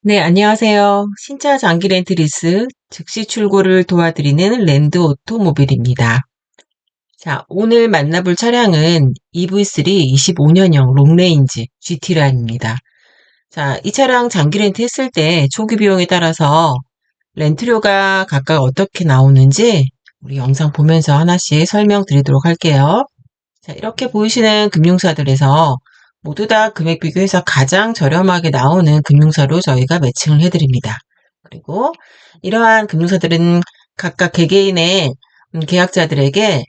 네, 안녕하세요. 신차 장기 렌트 리스 즉시 출고를 도와드리는 랜드 오토모빌입니다. 자, 오늘 만나볼 차량은 EV3 25년형 롱레인지 GT라인입니다. 자, 이 차량 장기 렌트 했을 때 초기 비용에 따라서 렌트료가 각각 어떻게 나오는지 우리 영상 보면서 하나씩 설명드리도록 할게요. 자, 이렇게 보이시는 금융사들에서 모두 다 금액 비교해서 가장 저렴하게 나오는 금융사로 저희가 매칭을 해드립니다. 그리고 이러한 금융사들은 각각 개개인의 계약자들에게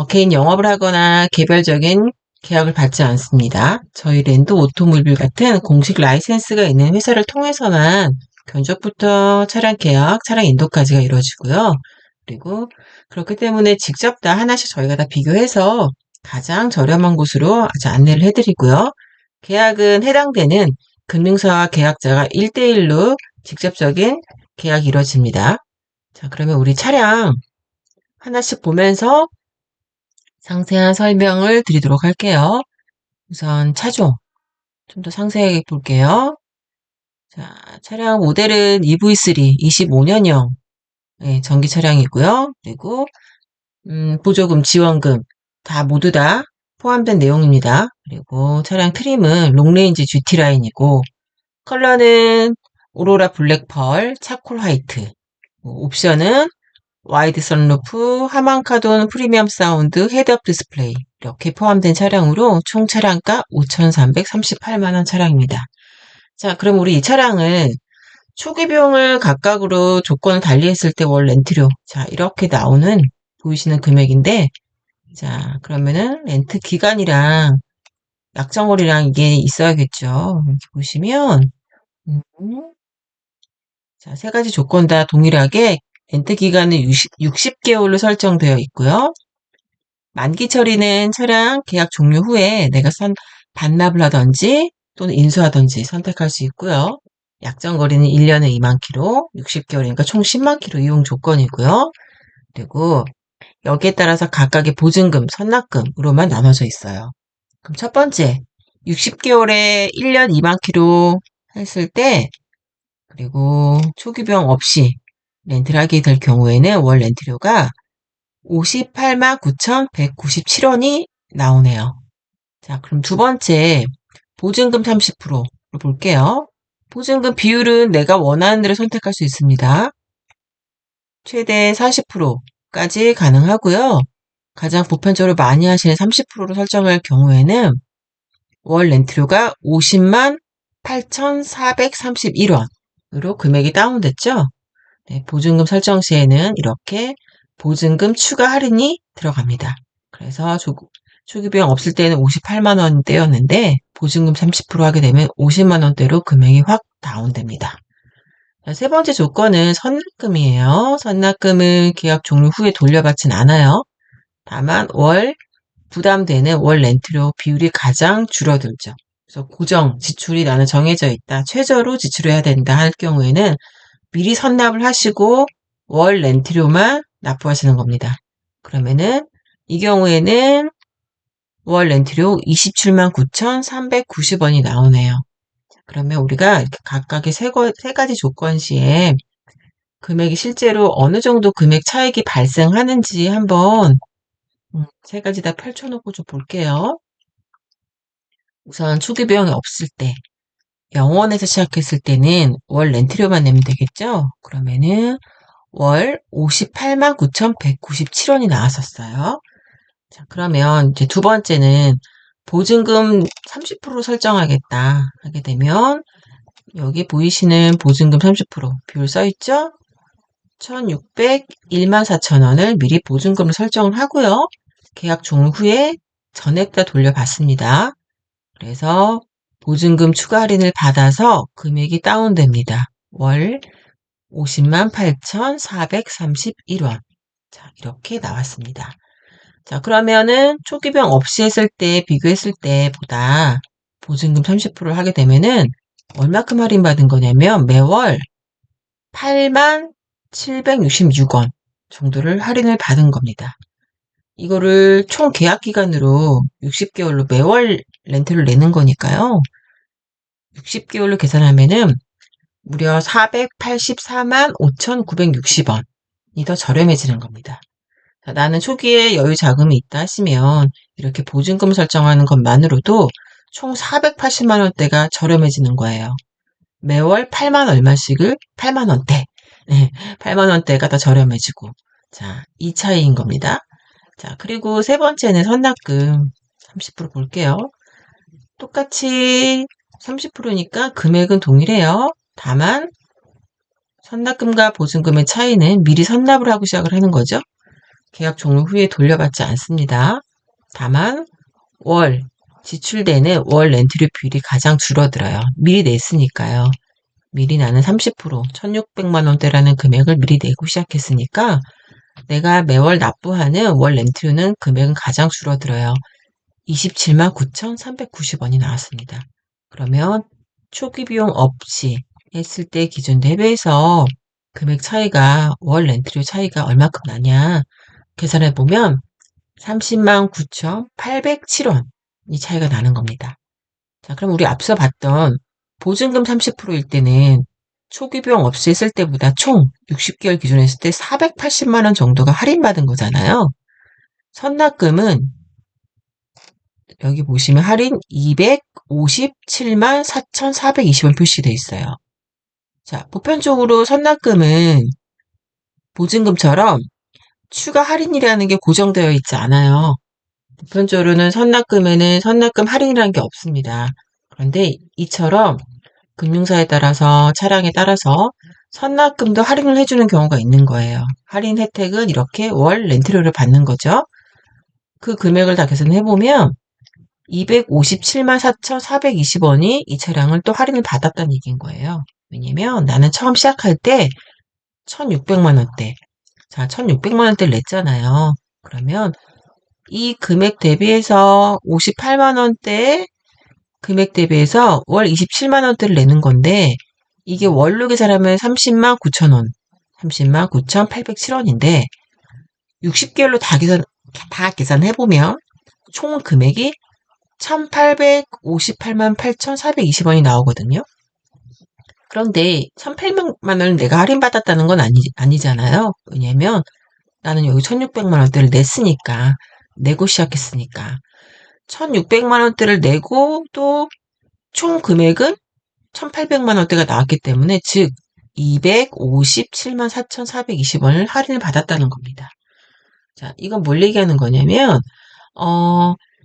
개인 영업을 하거나 개별적인 계약을 받지 않습니다. 저희 랜드 오토모빌 같은 공식 라이센스가 있는 회사를 통해서만 견적부터 차량 계약, 차량 인도까지가 이루어지고요. 그리고 그렇기 때문에 직접 다 하나씩 저희가 다 비교해서 가장 저렴한 곳으로 아주 안내를 해드리고요. 계약은 해당되는 금융사와 계약자가 1대1로 직접적인 계약이 이루어집니다. 자, 그러면 우리 차량 하나씩 보면서 상세한 설명을 드리도록 할게요. 우선 차종 좀 더 상세하게 볼게요. 자, 차량 모델은 EV3 25년형 전기 차량이고요. 그리고 보조금, 지원금 모두 다 포함된 내용입니다. 그리고 차량 트림은 롱레인지 GT 라인이고 컬러는 오로라 블랙 펄, 차콜 화이트. 옵션은 와이드 선루프, 하만카돈 프리미엄 사운드, 헤드업 디스플레이 이렇게 포함된 차량으로 총 차량가 5,338만 원 차량입니다. 자, 그럼 우리 이 차량을 초기 비용을 각각으로 조건을 달리했을 때 월 렌트료 자 이렇게 나오는 보이시는 금액인데 자 그러면은 렌트 기간이랑 약정월이랑 이게 있어야겠죠. 이렇게 보시면 음, 자, 세 가지 조건 다 동일하게 렌트 기간은 60개월로 설정되어 있고요. 만기 처리는 차량 계약 종료 후에 내가 반납을 하든지 또는 인수하든지 선택할 수 있고요. 약정 거리는 1년에 2만 킬로, 60개월이니까 총 10만 킬로 이용 조건이고요. 그리고 여기에 따라서 각각의 보증금, 선납금으로만 나눠져 있어요. 그럼 첫 번째, 60개월에 1년 2만 킬로 했을 때 그리고 초기 비용 없이 렌트를 하게 될 경우에는 월 렌트료가 58만 9,197원이 나오네요. 자, 그럼 두 번째, 보증금 30%를 볼게요. 보증금 비율은 내가 원하는 대로 선택할 수 있습니다. 최대 40%까지 가능하고요. 가장 보편적으로 많이 하시는 30%로 설정할 경우에는 월 렌트료가 50만 8,431원으로 금액이 다운됐죠. 네, 보증금 설정 시에는 이렇게 보증금 추가 할인이 들어갑니다. 그래서 초기 비용 없을 때는 58만 원대였는데 보증금 30% 하게 되면 50만 원대로 금액이 확 다운됩니다. 자, 세 번째 조건은 선납금이에요. 선납금을 계약 종료 후에 돌려받진 않아요. 다만 부담되는 월 렌트료 비율이 가장 줄어들죠. 그래서 고정 지출이 나는 정해져 있다. 최저로 지출해야 된다 할 경우에는 미리 선납을 하시고 월 렌트료만 납부하시는 겁니다. 그러면은 이 경우에는 월 렌트료 27만 9,390원이 나오네요. 그러면 우리가 이렇게 각각의 세 가지 조건 시에 금액이 실제로 어느 정도 금액 차익이 발생하는지 한번 세 가지 다 펼쳐놓고 좀 볼게요. 우선 초기 비용이 없을 때 0원에서 시작했을 때는 월 렌트료만 내면 되겠죠? 그러면은 월 58만 9,197원이 나왔었어요. 자, 그러면 이제 두 번째는 보증금 30% 설정하겠다 하게 되면 여기 보이시는 보증금 30% 비율 써있죠? 1,601만 4천원을 미리 보증금을 설정을 하고요. 계약 종료 후에 전액 다 돌려받습니다. 그래서 보증금 추가 할인을 받아서 금액이 다운됩니다. 월 50만 8,431원. 자, 이렇게 나왔습니다. 자, 그러면은 초기 비용 없이 했을 때, 비교했을 때보다 보증금 30%를 하게 되면은 얼마큼 할인받은 거냐면 매월 8만 766원 정도를 할인을 받은 겁니다. 이거를 총 계약 기간으로 60개월로 매월 렌트를 내는 거니까요. 60개월로 계산하면은 무려 484만 5,960원이 더 저렴해지는 겁니다. 자, 나는 초기에 여유 자금이 있다 하시면 이렇게 보증금 설정하는 것만으로도 총 480만 원대가 저렴해지는 거예요. 매월 8만 얼마씩을 8만 원대. 네, 8만 원대가 더 저렴해지고. 자, 이 차이인 겁니다. 자, 그리고 세 번째는 선납금 30% 볼게요. 똑같이 30%니까 금액은 동일해요. 다만 선납금과 보증금의 차이는 미리 선납을 하고 시작을 하는 거죠. 계약 종료 후에 돌려받지 않습니다. 다만 월 지출되는 월 렌트료 비율이 가장 줄어들어요. 미리 냈으니까요. 미리 나는 30%, 1,600만 원대라는 금액을 미리 내고 시작했으니까 내가 매월 납부하는 월 렌트료는 금액은 가장 줄어들어요. 27만 9,390원이 나왔습니다. 그러면 초기 비용 없이 했을 때 기준 대비해서 금액 차이가 월 렌트료 차이가 얼마큼 나냐 계산해보면 30만 9,807원 이 차이가 나는 겁니다. 자, 그럼 우리 앞서 봤던 보증금 30%일 때는 초기 비용 없이 했을 때보다 총 60개월 기준으로 했을 때 480만 원 정도가 할인받은 거잖아요. 선납금은 여기 보시면 할인 257만 4,420원 표시되어 있어요. 자, 보편적으로 선납금은 보증금처럼 추가 할인이라는 게 고정되어 있지 않아요. 보편적으로는 선납금에는 선납금 할인이라는 게 없습니다. 그런데 이처럼 금융사에 따라서 차량에 따라서 선납금도 할인을 해주는 경우가 있는 거예요. 할인 혜택은 이렇게 월 렌트료를 받는 거죠. 그 금액을 다 계산해보면 257만 4,420원이 이 차량을 또 할인을 받았다는 얘기인 거예요. 왜냐면 나는 처음 시작할 때 1,600만 원대, 자 1,600만 원대를 냈잖아요. 그러면 이 금액 대비해서 58만 원대 금액 대비해서 월 27만 원대를 내는 건데 이게 월로 계산하면 30만 9천 원, 30만 9,807원인데 60개월로 다 계산해보면 총 금액이 1,858만 8,420원이 나오거든요. 그런데 1,800만 원을 내가 할인받았다는 건 아니잖아요. 왜냐면 나는 여기 1,600만 원대를 냈으니까, 내고 시작했으니까. 1,600만 원대를 내고 또 총 금액은 1,800만 원대가 나왔기 때문에 즉 257만 4,420원을 할인을 받았다는 겁니다. 자, 이건 뭘 얘기하는 거냐면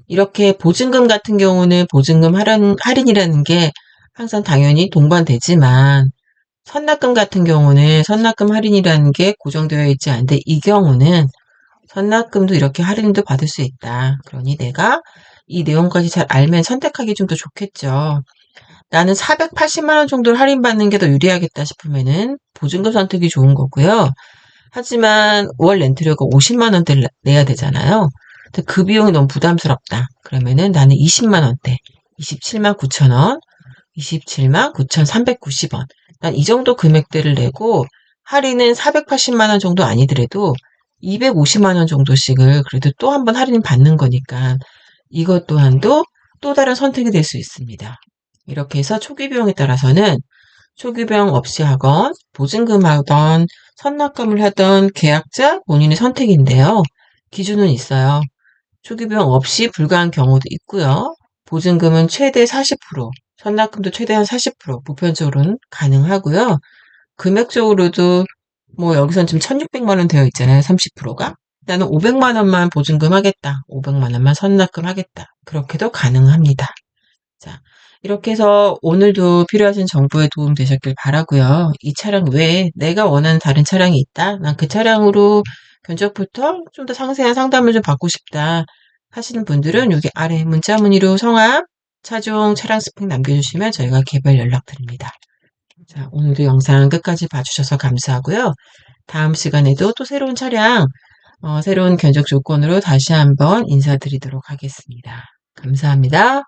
이렇게 보증금 같은 경우는 보증금 할인이라는 게 항상 당연히 동반되지만 선납금 같은 경우는 선납금 할인이라는 게 고정되어 있지 않은데 이 경우는 선납금도 이렇게 할인도 받을 수 있다. 그러니 내가 이 내용까지 잘 알면 선택하기 좀 더 좋겠죠. 나는 480만 원 정도를 할인받는 게 더 유리하겠다 싶으면은 보증금 선택이 좋은 거고요. 하지만 월 렌트료가 50만 원대를 내야 되잖아요. 근데 그 비용이 너무 부담스럽다. 그러면은 나는 20만 원대, 27만 9천 원, 27만 9,390원. 난 이 정도 금액대를 내고 할인은 480만 원 정도 아니더라도 250만 원 정도씩을 그래도 또 한 번 할인 받는 거니까 이것 또한도 또 다른 선택이 될 수 있습니다. 이렇게 해서 초기 비용에 따라서는 초기 비용 없이 하건 보증금 하던 선납금을 하던 계약자 본인의 선택인데요. 기준은 있어요. 초기 비용 없이 불가한 경우도 있고요. 보증금은 최대 40%, 선납금도 최대한 40%, 보편적으로는 가능하고요. 금액적으로도 뭐 여기선 지금 1,600만 원 되어 있잖아요. 30%가. 나는 500만 원만 보증금 하겠다. 500만 원만 선납금 하겠다. 그렇게도 가능합니다. 자, 이렇게 해서 오늘도 필요하신 정보에 도움 되셨길 바라고요. 이 차량 외에 내가 원하는 다른 차량이 있다. 난 그 차량으로 견적부터 좀 더 상세한 상담을 좀 받고 싶다 하시는 분들은 여기 아래 문자 문의로 성함, 차종, 차량 스펙 남겨주시면 저희가 개별 연락드립니다. 자, 오늘도 영상 끝까지 봐주셔서 감사하고요. 다음 시간에도 또 새로운 차량, 새로운 견적 조건으로 다시 한번 인사드리도록 하겠습니다. 감사합니다.